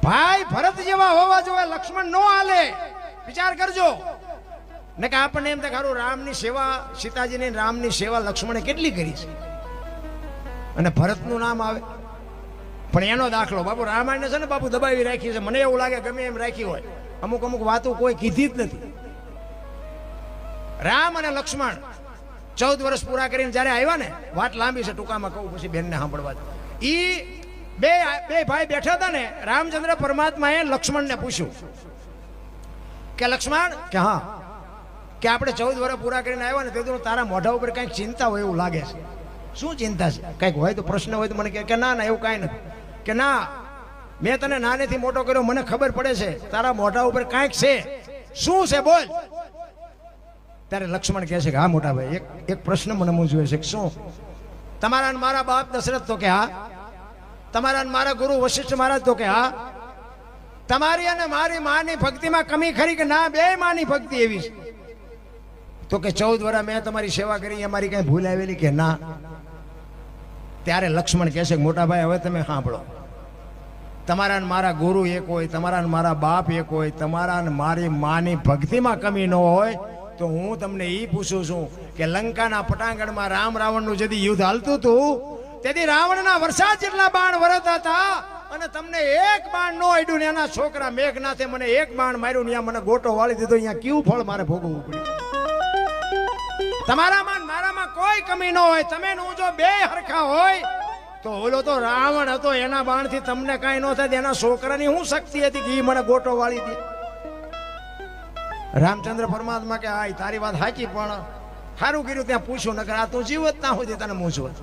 ભાઈ ભરત જેવા હોવા જોઈએ, લક્ષ્મણ નો હાલે. વિચાર કરજો ને કે આપણને એમ થાય ખરું રામની સેવા, સીતાજીની રામની સેવા લક્ષ્મણે કેટલી કરી છે અને ભરતનું નામ આવે. પણ એનો દાખલો બાપુ રામાયણ છે ને બાપુ દબાવી રાખી છે. મને એવું લાગે ગમે એમ રાખી હોય, અમુક અમુક વાતો કોઈ કીધી જ નથી. રામ અને લક્ષ્મણ 14 વર્ષ પૂરા કરીને જયારે આવ્યા ને, વાત લાંબી છે ટૂંકામાં કહું પછી બેનને સાંભળવા. ઈ બે ભાઈ બેઠા હતા ને, રામચંદ્ર પરમાત્માએ લક્ષ્મણને પૂછ્યું કે લક્ષ્મણ કે હા કે આપણે 14 વર્ષ પૂરા કરીને આવ્યા ને, તે તારા મોઢા ઉપર કંઈક ચિંતા હોય એવું લાગે છે. શું ચિંતા છે? કંઈક હોય તો પ્રશ્ન હોય તો મને કે ના ના એવું કાંઈ નથી. કે ના, મેં તને નાનેથી મોટો કર્યો, મને ખબર પડે છે તારા મોઢા ઉપર કાંઈક છે. શું છે બોલ? ત્યારે લક્ષ્મણ કહે છે કે હા મોટા ભાઈ, એક પ્રશ્ન મને મૂંઝવે છે. શું? તમારા મારા બાપ દશરથ તો કે હા, તમારા મારા ગુરુ વશિષ્ઠ મહારાજ તો કે હા, તમારી અને મારી માની ભક્તિમાં કમી ખરી કે ના? બે માની ભક્તિ એવી છે. તો કે 14 વર્ષ મેં તમારી સેવા કરી, અમારી કઈ ભૂલ આવેલી કે ના? ત્યારે લક્ષ્મણ કહે છે મોટા ભાઈ હવે તમે સાંભળો, તમારા મારા ગુરુ એક હોય, તમારા મારા બાપ એક હોય, તમારા મારી માની ભક્તિમાં કમી ન હોય તો હું તમને એ પૂછું છું કે લંકાના પટાંગણમાં રામ રાવણનું જેથી યુદ્ધ હાલતું હતું તેથી રાવણના વરસાદ જેટલા બાણ વરસતા હતા અને તમને એક બાણ નો અડ્યું ને એના છોકરા મેઘનાથે મને એક બાણ માર્યું ને મને ગોટો વાળી દીધો. અહીંયા કેવું ફળ મારે ભોગવવું પડ્યું? તમારામાં મારામાં કોઈ કમી ન હોય, તમે હું જો બે હરખા હોય તો ઓલો તો રાવણ હતો, એના બાણથી તમને કાંઈ ન થાય, એના છોકરાની શું શક્તિ હતી કે એ મને ગોટો વાળી દે? રામચંદ્ર પરમાત્મા કે હા તારી વાત સાચી, પણ સારું કર્યું ત્યાં પૂછ્યું, નકર આ તું જીવત ના હોય તને મૂંઝવત.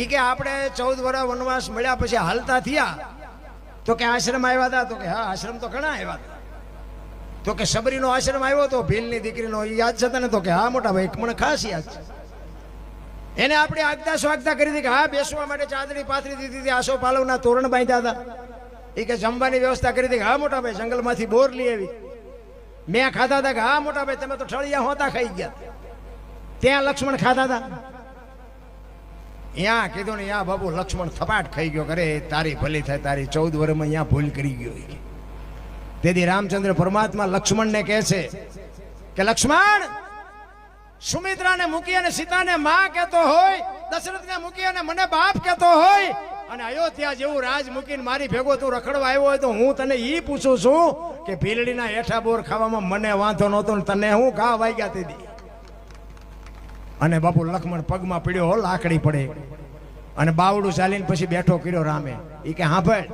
ઈ કે આપણે 14 વર્ષ વનવાસ મળ્યા પછી હાલતા થયા તો કે આશ્રમ આવ્યા હતા? તો કે હા આશ્રમ તો ઘણા આવ્યા હતા. તો કે સબરીનો આશ્રમ આવ્યો તો ભીલની દીકરીનો, યાદ છે તને? તો કે હા મોટા ભાઈ મને ખાસ યાદ છે. એને આપણે આગતા સ્વાગતા કરી હતી કે હા બેસવા માટે ચાદરી પાથરી દીધી હતી, આસો પાલવના તોરણ બાંધ્યા હતા. એ કે જમવાની વ્યવસ્થા કરી હતી કે હા મોટા ભાઈ જંગલમાંથી બોર લઈ આવી, મેં ખાધા હતા કે હા મોટા ભાઈ તમે તો ઠળિયા હોતા ખાઈ ગયા. ત્યાં લક્ષ્મણ ખાધા હતા. ત્યાં કીધું ને યા બાબુ લક્ષ્મણ થપાટ ખાઈ ગયો. કરે તારી ભલી થાય, તારી 14 વર્ષમાં અહીંયા ભૂલ કરી ગયો. તેથી રામચંદ્ર પરમાત્મા લક્ષ્મણને કહે છે કે લક્ષ્મણ, સુમિત્રાને મૂકી અને સીતાને માં કહેતો હોય, દશરથને મૂકી અને મને બાપ કહેતો હોય અને અયોધ્યા જેવું રાજ મૂકીને મારી ભેગો તું રખડવા આવ્યો હોય તો હું તને ઈ પૂછું છું કે ભીલડીના હેઠા બોર ખાવામાં મને વાંધો નહોતો ને તને હું ઘા વાગ્યા તે દી? અને બાપુ લક્ષ્મણ પગમાં પીડ્યો, લાકડી પડે અને બાવડું ચાલીને પછી બેઠો કર્યો રામે. એ કે હા ભાઈ